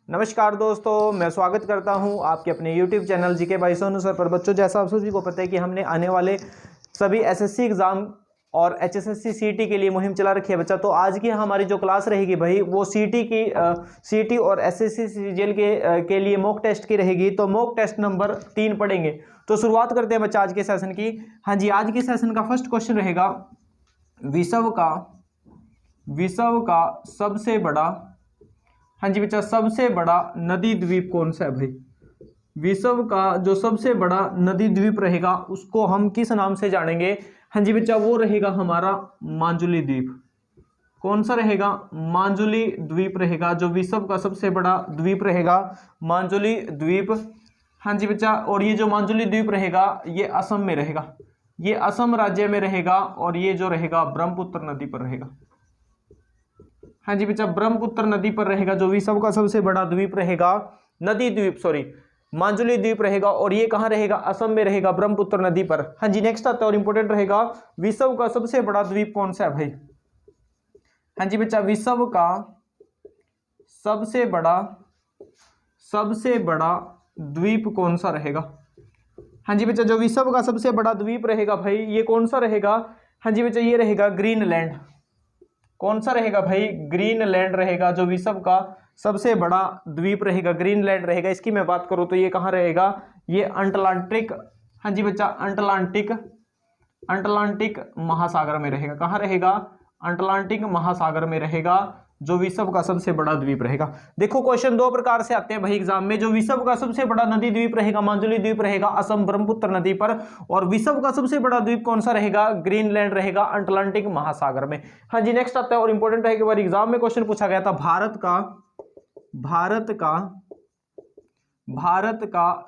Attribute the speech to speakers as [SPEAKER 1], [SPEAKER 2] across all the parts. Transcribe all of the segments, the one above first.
[SPEAKER 1] नमस्कार दोस्तों, मैं स्वागत करता हूं आपके अपने YouTube channel GK by Sonu sir पर। बच्चों, जैसा आप सभी को पता है कि हमने आने वाले सभी एसएससी एग्जाम और एचएसएससी सीईटी के लिए मुहिम चला रखी है बच्चा। तो आज की हमारी जो क्लास रहेगी भाई वो सीईटी और एसएससी सीजीएल के लिए मॉक टेस्ट की रहेगी। तो मॉक टेस्ट नंबर 3 पढ़ेंगे। तो शुरुआत करते हैं बच्चा आज के सेशन की। हाँ जी, आज के सेशन का फर्स्ट क्वेश्चन रहेगा विश्व का सबसे बड़ा, हाँ जी बच्चा, सबसे बड़ा नदी द्वीप कौन सा है भाई। विश्व का जो सबसे बड़ा नदी द्वीप रहेगा उसको हम किस नाम से जानेंगे। हाँ जी बच्चा, वो रहेगा हमारा माजुली द्वीप। कौन सा रहेगा? माजुली द्वीप रहेगा। जो विश्व का सबसे बड़ा द्वीप रहेगा माजुली द्वीप। हाँ जी बच्चा, और ये जो माजुली द्वीप रहेगा ये असम में रहेगा, ये असम राज्य में रहेगा और ये जो रहेगा ब्रह्मपुत्र नदी पर रहेगा। हाँ जी बच्चा, ब्रह्मपुत्र नदी पर रहेगा जो विश्व का सबसे बड़ा द्वीप रहेगा, नदी द्वीप सॉरी माजुली द्वीप रहेगा। और ये कहाँ रहेगा? असम में रहेगा, ब्रह्मपुत्र नदी पर। हाँ जी, नेक्स्ट आता है और इंपॉर्टेंट रहेगा, विश्व का सबसे बड़ा द्वीप कौन सा है भाई। हाँ जी बच्चा, विश्व का सबसे बड़ा द्वीप कौन सा रहेगा। हाँ जी बच्चा, जो विश्व का सबसे बड़ा द्वीप रहेगा भाई ये कौन सा रहेगा। हाँ जी बच्चा, ये रहेगा ग्रीनलैंड। कौन सा रहेगा भाई? ग्रीनलैंड रहेगा। जो विश्व का सबसे बड़ा द्वीप रहेगा ग्रीनलैंड रहेगा। इसकी मैं बात करूं तो ये कहाँ रहेगा? ये अटलांटिक, हाँ जी बच्चा, अटलांटिक महासागर में रहेगा। कहाँ रहेगा? अटलांटिक महासागर में रहेगा जो विश्व का सबसे बड़ा द्वीप रहेगा। देखो, क्वेश्चन दो प्रकार से आते हैं भाई एग्जाम में। जो विश्व का सबसे बड़ा नदी द्वीप रहेगा माजुली द्वीप रहेगा असम ब्रह्मपुत्र नदी पर, और विश्व का सबसे बड़ा द्वीप कौन सा रहेगा? ग्रीनलैंड रहेगा अटलांटिक महासागर में। हाँ जी, नेक्स्ट आता है और इंपॉर्टेंट है कि बार एग्जाम में क्वेश्चन पूछा गया था, भारत का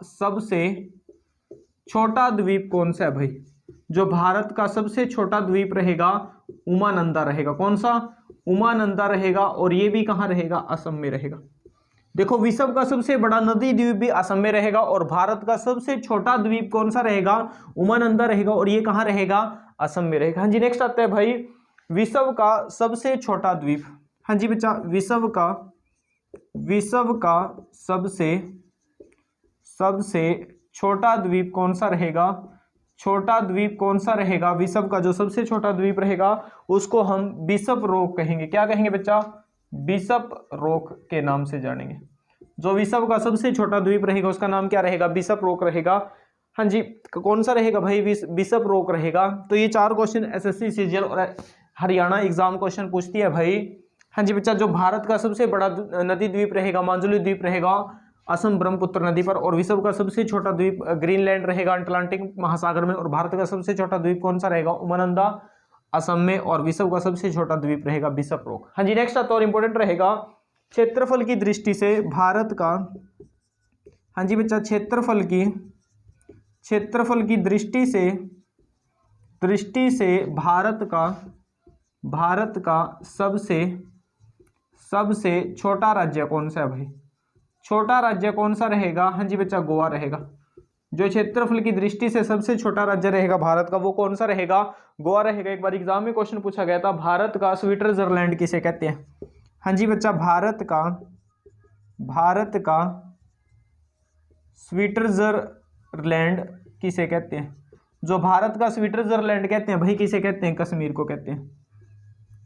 [SPEAKER 1] सबसे छोटा द्वीप कौन सा है भाई। जो भारत का सबसे छोटा द्वीप रहेगा उमानंदा रहेगा। कौन सा? उमानंदा रहेगा। और ये भी कहाँ रहेगा? असम में रहेगा। देखो, विश्व का सबसे बड़ा नदी द्वीप भी असम में रहेगा और भारत का सबसे छोटा द्वीप कौन सा रहेगा? उमानंदा रहेगा। और ये कहाँ रहेगा? असम में रहेगा। हाँ जी, नेक्स्ट आता है भाई, विश्व का सबसे छोटा द्वीप। हाँ जी बच्चा, विश्व का सबसे छोटा द्वीप कौन सा रहेगा? छोटा द्वीप कौन सा रहेगा? विश्व का जो सबसे छोटा द्वीप रहेगा उसको हम बिशप रॉक कहेंगे। क्या कहेंगे बच्चा? बिशप रॉक के नाम से जानेंगे। जो विश्व का सबसे छोटा द्वीप रहेगा उसका नाम क्या रहेगा? बिशप रॉक रहेगा। हाँ जी, कौन सा रहेगा भाई? बिशप रॉक रहेगा। तो ये 4 क्वेश्चन एसएससी सीजीएल और हरियाणा एग्जाम क्वेश्चन पूछती है भाई। हाँ जी बच्चा, जो भारत का सबसे बड़ा नदी द्वीप रहेगा माजुली द्वीप रहेगा असम ब्रह्मपुत्र नदी पर, और विश्व का सबसे छोटा द्वीप ग्रीनलैंड रहेगा अटलांटिक महासागर में, और भारत का सबसे छोटा द्वीप कौन सा रहेगा? उमानंदा असम में, और विश्व का सबसे छोटा द्वीप रहेगा बिशप रॉक। हाँ जी, नेक्स्ट आता और इंपॉर्टेंट रहेगा, क्षेत्रफल की दृष्टि से भारत का, हाँ जी बच्चा, क्षेत्रफल की दृष्टि से भारत का सबसे छोटा राज्य कौन सा है भाई। छोटा राज्य कौन सा रहेगा? हाँ जी बच्चा, गोवा रहेगा। जो क्षेत्रफल की दृष्टि से सबसे छोटा राज्य रहेगा भारत का वो कौन सा रहेगा? गोवा रहेगा। एक बार एग्जाम में क्वेश्चन पूछा गया था, भारत का स्विट्जरलैंड किसे कहते हैं। हाँ जी बच्चा, भारत का स्विट्जरलैंड किसे कहते हैं? जो भारत का स्विट्जरलैंड कहते हैं भाई किसे कहते हैं? कश्मीर को कहते हैं।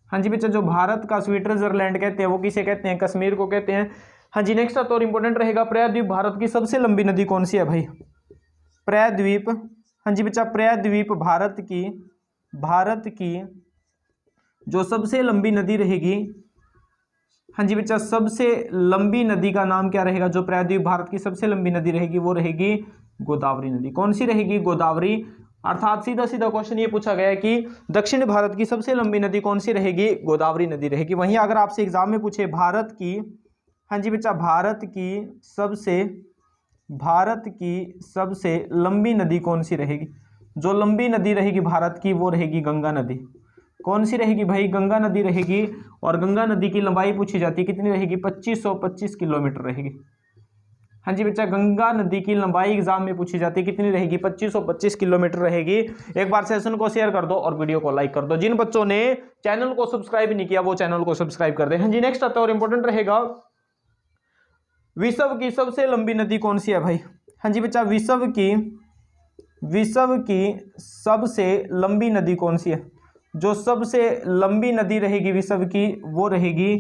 [SPEAKER 1] हाँ जी बच्चा, जो भारत का स्विट्जरलैंड कहते हैं वो किसे कहते हैं? कश्मीर को कहते हैं। हाँ जी, नेक्स्ट तो इंपॉर्टेंट रहेगा, प्रायद्वीप भारत की सबसे लंबी नदी कौन सी है भाई। प्रायद्वीप, हाँ जी बच्चा, प्रायद्वीप भारत की जो सबसे लंबी नदी रहेगी, हाँ जी बच्चा, सबसे लंबी नदी का नाम क्या रहेगा? जो प्रायद्वीप भारत की सबसे लंबी नदी रहेगी वो रहेगी गोदावरी नदी। कौन सी रहेगी? गोदावरी। अर्थात सीधा सीधा क्वेश्चन ये पूछा गया है कि दक्षिण भारत की सबसे लंबी नदी कौन सी रहेगी? गोदावरी नदी रहेगी। वहीं अगर आपसे एग्जाम में पूछे भारत की, हाँ जी बच्चा, भारत की सबसे लंबी नदी कौन सी रहेगी? जो लंबी नदी रहेगी भारत की वो रहेगी गंगा नदी। कौन सी रहेगी भाई? गंगा नदी रहेगी। और गंगा नदी की लंबाई पूछी जाती है, कितनी रहेगी? 2525 किलोमीटर रहेगी। हाँ जी बच्चा, गंगा नदी की लंबाई एग्जाम में पूछी जाती है, कितनी रहेगी? 2525 किलोमीटर रहेगी। एक बार सेशन को शेयर कर दो और वीडियो को लाइक कर दो। जिन बच्चों ने चैनल को सब्सक्राइब नहीं किया वो चैनल को सब्सक्राइब कर दे। हाँ जी, नेक्स्ट आता है और इंपॉर्टेंट रहेगा, विश्व की सबसे लंबी नदी कौन सी है भाई? हाँ जी बच्चा, विश्व की सबसे लंबी नदी कौन सी है? जो सबसे लंबी नदी रहेगी विश्व की वो रहेगी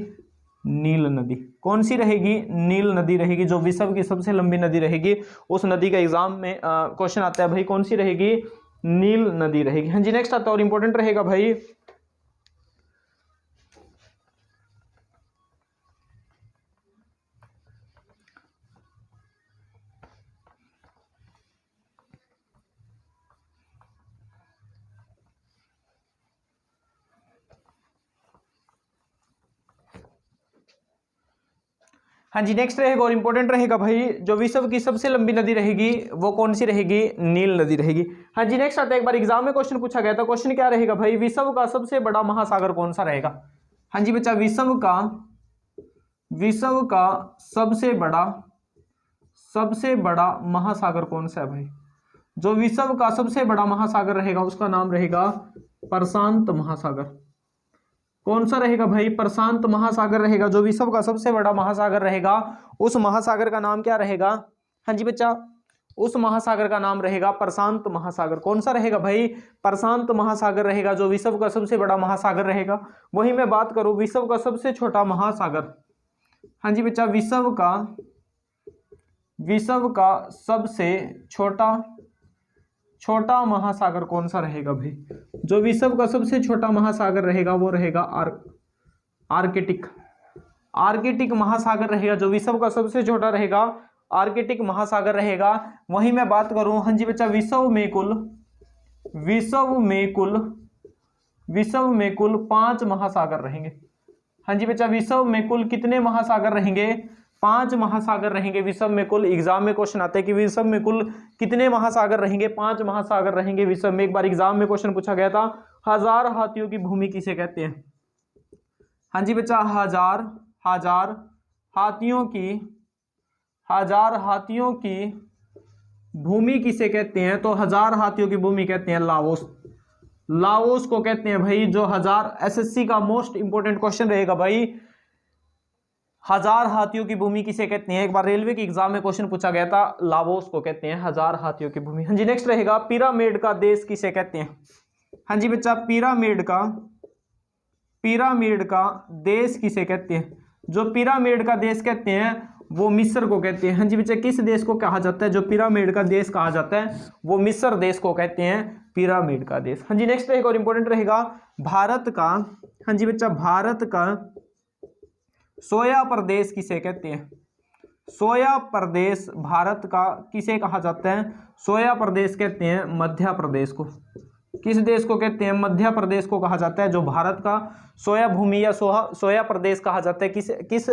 [SPEAKER 1] नील नदी। कौन सी रहेगी? नील नदी रहेगी। जो विश्व की सबसे लंबी नदी रहेगी उस नदी का एग्जाम में क्वेश्चन आता है भाई, कौन सी रहेगी? नील नदी रहेगी। हाँ जी, नेक्स्ट आता है और इंपॉर्टेंट रहेगा भाई, हाँ जी नेक्स्ट रहेगा और इंपॉर्टेंट रहेगा भाई, जो विश्व की सबसे लंबी नदी रहेगी वो कौन सी रहेगी? नील नदी रहेगी। हाँ जी नेक्स्ट आता है, एक बार एग्जाम में क्वेश्चन पूछा गया था, क्वेश्चन क्या रहेगा भाई, विश्व का सबसे बड़ा महासागर कौन सा रहेगा? हाँ जी बच्चा, विश्व का सबसे बड़ा महासागर कौन सा है भाई? जो विश्व का सबसे बड़ा महासागर रहेगा उसका नाम रहेगा प्रशांत महासागर। कौन सा रहेगा भाई? प्रशांत महासागर रहेगा। जो विश्व का सबसे बड़ा महासागर रहेगा उस महासागर का नाम क्या रहेगा? हाँ जी बच्चा, उस महासागर का नाम रहेगा प्रशांत महासागर। कौन सा रहेगा भाई? प्रशांत महासागर रहेगा जो विश्व का सबसे बड़ा महासागर रहेगा। वही मैं बात करूं विश्व का सबसे छोटा महासागर, हाँ जी बच्चा, विश्व का सबसे छोटा महासागर कौन सा रहेगा भाई? जो विश्व का सबसे छोटा महासागर रहेगा वो रहेगा आर्कटिक महासागर रहेगा। जो विश्व का सबसे छोटा रहेगा आर्कटिक महासागर रहेगा। वहीं मैं बात करूं, हाँ जी बच्चा, विश्व में कुल 5 महासागर रहेंगे। हाँ जी बच्चा, विश्व में कुल कितने महासागर रहेंगे? 5 महासागर रहेंगे विश्व में कुल। एग्जाम में क्वेश्चन आता है कि विश्व में कुल कितने महासागर रहेंगे? 5 महासागर रहेंगे विश्व में। एक बार एग्जाम में क्वेश्चन पूछा गया था, 1000 हाथियों की भूमि किसे कहते हैं? हाँ जी बच्चा, हजार हाथियों की भूमि किसे कहते हैं? तो 1000 हाथियों की भूमि कहते हैं लाओस को कहते हैं भाई। जो 1000 एसएससी का मोस्ट इंपोर्टेंट क्वेश्चन रहेगा भाई, 1000 हाथियों की भूमि किसे कहते हैं? एक बार रेलवे के एग्जाम में क्वेश्चन पूछा गया था, लाओस को कहते हैं 1000 हाथियों की भूमि। हाँ जी नेक्स्ट रहेगा, पिरामिड का देश किसे कहते हैं? हाँ जी बच्चा, पिरामिड का देश किसे कहते हैं? जो पिरामिड का देश कहते हैं वो मिस्र को कहते हैं। हाँ जी बच्चा, किस देश को कहा जाता है जो पिरामिड का देश कहा जाता है? वो मिस्र देश को कहते हैं पिरामिड का देश। हाँ जी नेक्स्ट रहेगा और इंपॉर्टेंट रहेगा, भारत का, हाँ जी बच्चा, भारत का सोया प्रदेश किसे कहते हैं? सोया प्रदेश भारत का किसे कहा जाता है? सोया प्रदेश कहते हैं मध्य प्रदेश को। किस देश को कहते हैं? मध्य प्रदेश को कहा जाता है। जो भारत का सोया भूमि या सोया प्रदेश कहा जाता है, किस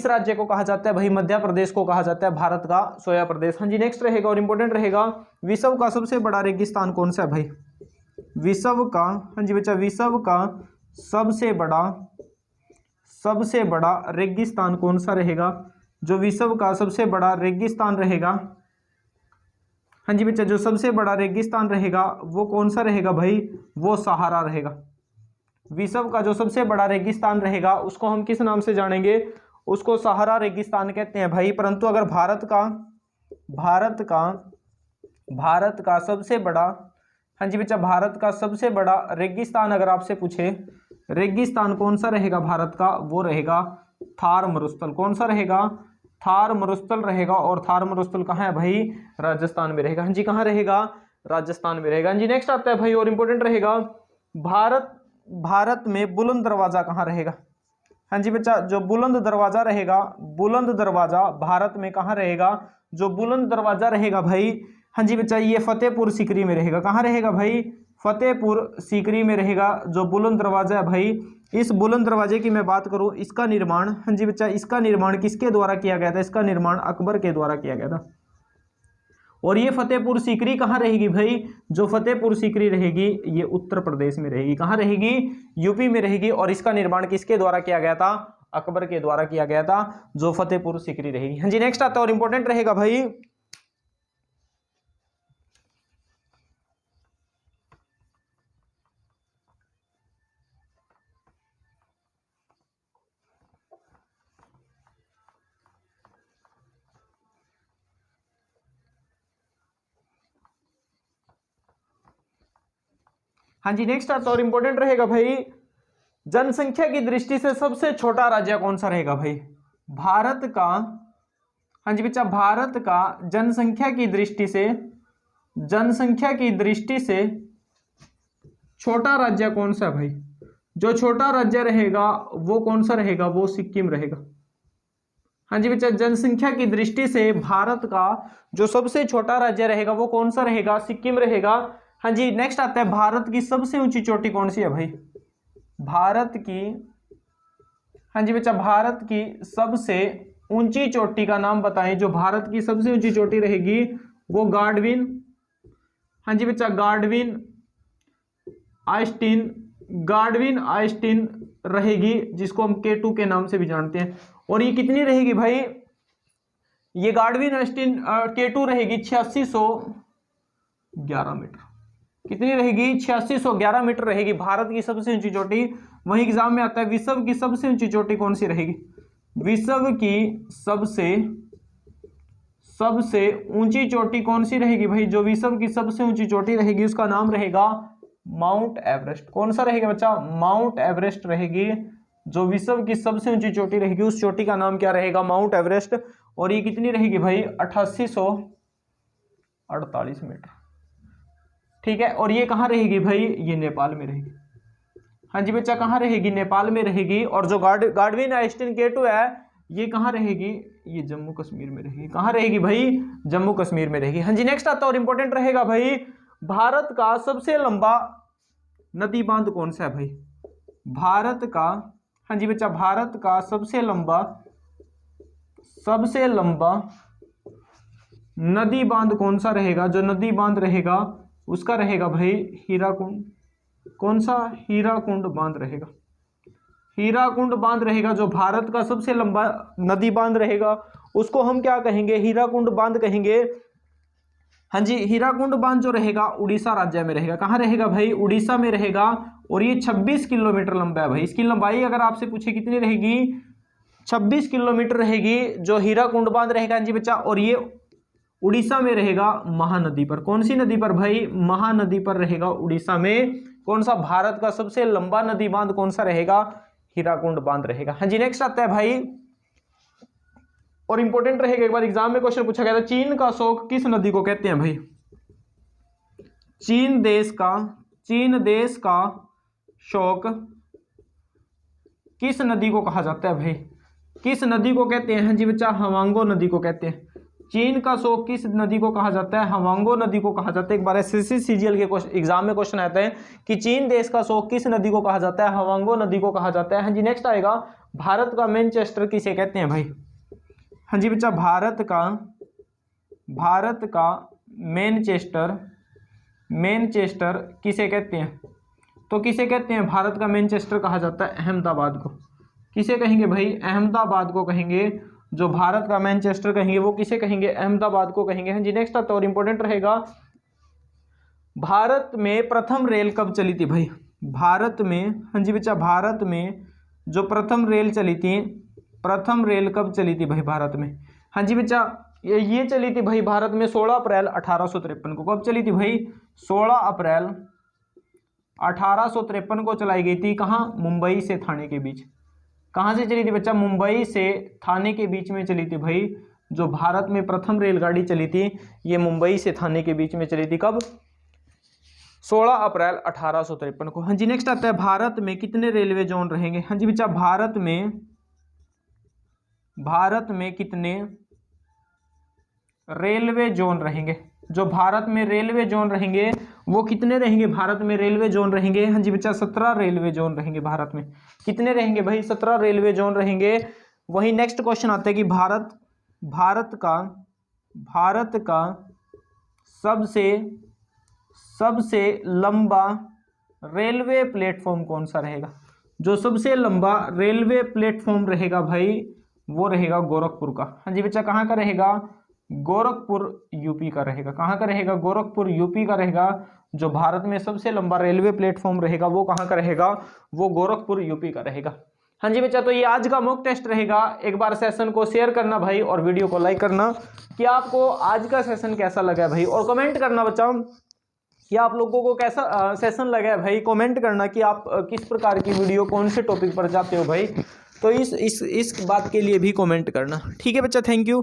[SPEAKER 1] राज्य को कहा जाता है भाई? मध्य प्रदेश को कहा जाता है भारत का सोया प्रदेश। हाँ जी नेक्स्ट रहेगा और इंपॉर्टेंट रहेगा, विश्व का सबसे बड़ा रेगिस्तान कौन सा है भाई? विश्व का, हाँ जी बच्चा, विश्व का सबसे बड़ा रेगिस्तान कौन सा रहेगा? जो विश्व का सबसे बड़ा रेगिस्तान रहेगा, हाँ जी बच्चा, जो सबसे बड़ा रेगिस्तान रहेगा वो कौन सा रहेगा भाई? वो सहारा रहेगा। विश्व का जो सबसे बड़ा रेगिस्तान रहेगा उसको हम किस नाम से जानेंगे? उसको सहारा रेगिस्तान कहते हैं भाई। परंतु अगर भारत का सबसे बड़ा, हाँ जी बच्चा, भारत का सबसे बड़ा रेगिस्तान अगर आपसे पूछे, रेगिस्तान कौन सा रहेगा भारत का? वो रहेगा थार मरुस्थल। कौन सा रहेगा? थार मरुस्थल रहेगा। और थार मरुस्थल कहाँ है भाई? राजस्थान में रहेगा। हाँ जी, कहाँ रहेगा? राजस्थान में रहेगा। हाँ जी नेक्स्ट आता है भाई और इंपॉर्टेंट रहेगा, भारत में बुलंद दरवाजा कहाँ रहेगा? हाँ जी बच्चा, जो बुलंद दरवाजा रहेगा, बुलंद दरवाजा भारत में कहाँ रहेगा? जो बुलंद दरवाजा रहेगा भाई, हाँ जी बच्चा, ये फतेहपुर सीकरी में रहेगा। कहाँ रहेगा भाई? फतेहपुर सीकरी में रहेगा जो बुलंद दरवाजा है भाई। इस बुलंद दरवाजे की मैं बात करूं, इसका निर्माण, हाँ जी बच्चा, इसका निर्माण किसके द्वारा किया गया था? इसका निर्माण अकबर के द्वारा किया गया था। और ये फतेहपुर सीकरी कहाँ रहेगी भाई? जो फतेहपुर सीकरी रहेगी ये उत्तर प्रदेश में रहेगी। कहाँ रहेगी? यूपी में रहेगी। और इसका निर्माण किसके द्वारा किया गया था? अकबर के द्वारा किया गया था, जो फतेहपुर सीकरी रहेगी। हाँ जी नेक्स्ट आता है और इंपॉर्टेंट रहेगा भाई, हाँ जी नेक्स्ट आता और इंपॉर्टेंट रहेगा भाई, जनसंख्या की दृष्टि से सबसे छोटा राज्य कौन सा रहेगा भाई? भारत का, हाँ जी बच्चा, भारत का जनसंख्या की दृष्टि से छोटा राज्य कौन सा भाई? जो छोटा राज्य रहेगा वो कौन सा रहेगा? वो सिक्किम रहेगा। हाँ जी बच्चा, जनसंख्या की दृष्टि से भारत का जो सबसे छोटा राज्य रहेगा वो कौन सा रहेगा? सिक्किम रहेगा। हाँ जी नेक्स्ट आता है, भारत की सबसे ऊंची चोटी कौन सी है भाई? भारत की, हाँ जी बच्चा, भारत की सबसे ऊंची चोटी का नाम बताएं। जो भारत की सबसे ऊंची चोटी रहेगी वो गार्डविन, हाँ जी बच्चा, गार्डविन आइस्टीन रहेगी, जिसको हम K2 के नाम से भी जानते हैं। और ये कितनी रहेगी भाई? ये गार्डविन आइस्टीन K2 रहेगी 8611 मीटर। कितनी रहेगी? 8611 मीटर रहेगी भारत की सबसे ऊंची चोटी। वहीं एग्जाम में आता है, विश्व की सबसे ऊंची चोटी कौन सी रहेगी? विश्व की सबसे ऊंची चोटी कौन सी रहेगी भाई? जो विश्व की सबसे ऊंची चोटी रहेगी उसका नाम रहेगा माउंट एवरेस्ट। कौन सा रहेगा बच्चा? माउंट एवरेस्ट रहेगी। जो विश्व की सबसे ऊंची चोटी रहेगी उस चोटी का नाम क्या रहेगा? Mount Everest. और ये कितनी रहेगी भाई? 8848 मीटर। ठीक है, और ये कहाँ रहेगी भाई? ये नेपाल में रहेगी। हाँ जी बच्चा, कहाँ रहेगी? नेपाल में रहेगी। और जो गार्डविन आइस्टीन K2 है ये कहाँ रहेगी? ये जम्मू कश्मीर में रहेगी। कहाँ रहेगी भाई? जम्मू कश्मीर में रहेगी। हाँ जी नेक्स्ट आता और इंपॉर्टेंट रहेगा भाई, भारत का सबसे लंबा नदी बांध कौन सा है भाई? भारत का, हाँ जी बच्चा, भारत का सबसे लंबा नदी बांध कौन सा रहेगा? जो नदी बांध रहेगा उसका रहेगा भाई हीराकुंड। कौन सा? हीराकुंड बांध रहेगा। हीराकुंड बांध रहेगा। जो भारत का सबसे लंबा नदी बांध रहेगा उसको हम क्या कहेंगे? हीराकुंड बांध कहेंगे। हाँ जी, हीराकुंड बांध जो रहेगा उड़ीसा राज्य में रहेगा। कहाँ रहेगा भाई? उड़ीसा में रहेगा। और ये 26 किलोमीटर लंबा है भाई। इसकी लंबाई अगर आपसे पूछे कितनी रहेगी? 26 किलोमीटर रहेगी जो हीराकुंड बांध रहेगा। हाँ जी बच्चा, और ये उड़ीसा में रहेगा महानदी पर। कौन सी नदी पर भाई? महानदी पर रहेगा उड़ीसा में। कौन सा? भारत का सबसे लंबा नदी बांध कौन सा रहेगा? हीराकुंड बांध रहेगा। हाँ जी नेक्स्ट आता है भाई, और इंपॉर्टेंट रहेगा, एक बार एग्जाम में क्वेश्चन पूछा गया था, चीन का शोक किस नदी को कहते हैं भाई? चीन देश का शोक किस नदी को कहा जाता है भाई? किस नदी को कहते हैं? हाँ जी बच्चा, हवांगो नदी को कहते हैं। चीन का शोक किस नदी को कहा जाता है? हवांगो नदी को कहा जाता है। एक बार SSC CGL के एग्जाम में क्वेश्चन आता है कि चीन देश का शोक किस नदी को कहा जाता है? हवांगो नदी को कहा जाता है। हाँ जी नेक्स्ट आएगा, भारत का मैनचेस्टर किसे कहते हैं भाई? हाँ जी बच्चा, भारत का मैनचेस्टर किसे कहते हैं? तो किसे कहते हैं? भारत का मैनचेस्टर कहा जाता है अहमदाबाद को। किसे कहेंगे भाई? अहमदाबाद को कहेंगे। जो भारत का मैनचेस्टर कहेंगे वो किसे कहेंगे? अहमदाबाद को कहेंगे। हाँ जी नेक्स्ट आता और इंपॉर्टेंट रहेगा, भारत में प्रथम रेल कब चली थी भाई? भारत में, हाँ जी बच्चा, भारत में जो प्रथम रेल कब चली थी भाई भारत में? हाँ जी बच्चा, ये चली थी भाई भारत में 16 अप्रैल 1853 को। कब चली थी भाई? 16 अप्रैल 1853 को चलाई गई थी। कहाँ? मुंबई से थाने के बीच। कहाँ से चली थी बच्चा? मुंबई से थाने के बीच में चली थी भाई। जो भारत में प्रथम रेलगाड़ी चली थी ये मुंबई से थाने के बीच में चली थी। कब? 16 अप्रैल 1853 को। हाँ जी नेक्स्ट आता है, भारत में कितने रेलवे जोन रहेंगे? हाँ जी बच्चा, भारत में कितने रेलवे जोन रहेंगे? जो भारत में रेलवे जोन रहेंगे वो कितने रहेंगे? भारत में रेलवे जोन रहेंगे, हाँ जी बच्चा, 17 रेलवे जोन रहेंगे भारत में। कितने रहेंगे भाई? 17 रेलवे जोन रहेंगे। वही नेक्स्ट क्वेश्चन आता है कि भारत का सबसे लंबा रेलवे प्लेटफॉर्म कौन सा रहेगा? जो सबसे लंबा रेलवे प्लेटफॉर्म रहेगा भाई वो रहेगा गोरखपुर का। हाँ जी बच्चा, कहाँ का रहेगा? गोरखपुर यूपी का रहेगा। कहाँ का रहेगा? गोरखपुर यूपी का रहेगा। जो भारत में सबसे लंबा रेलवे प्लेटफॉर्म रहेगा वो कहाँ का रहेगा? वो गोरखपुर यूपी का रहेगा। हाँ जी बच्चा, तो ये आज का मॉक टेस्ट रहेगा। एक बार सेशन को शेयर करना भाई और वीडियो को लाइक करना कि आपको आज का सेशन कैसा लगा भाई, और कमेंट करना बच्चा कि आप लोगों को कैसा सेशन लगा है भाई, कमेंट करना कि आप किस प्रकार की वीडियो कौन से टॉपिक पर चाहते हो भाई। तो इस बात के लिए भी कमेंट करना। ठीक है बच्चा, थैंक यू।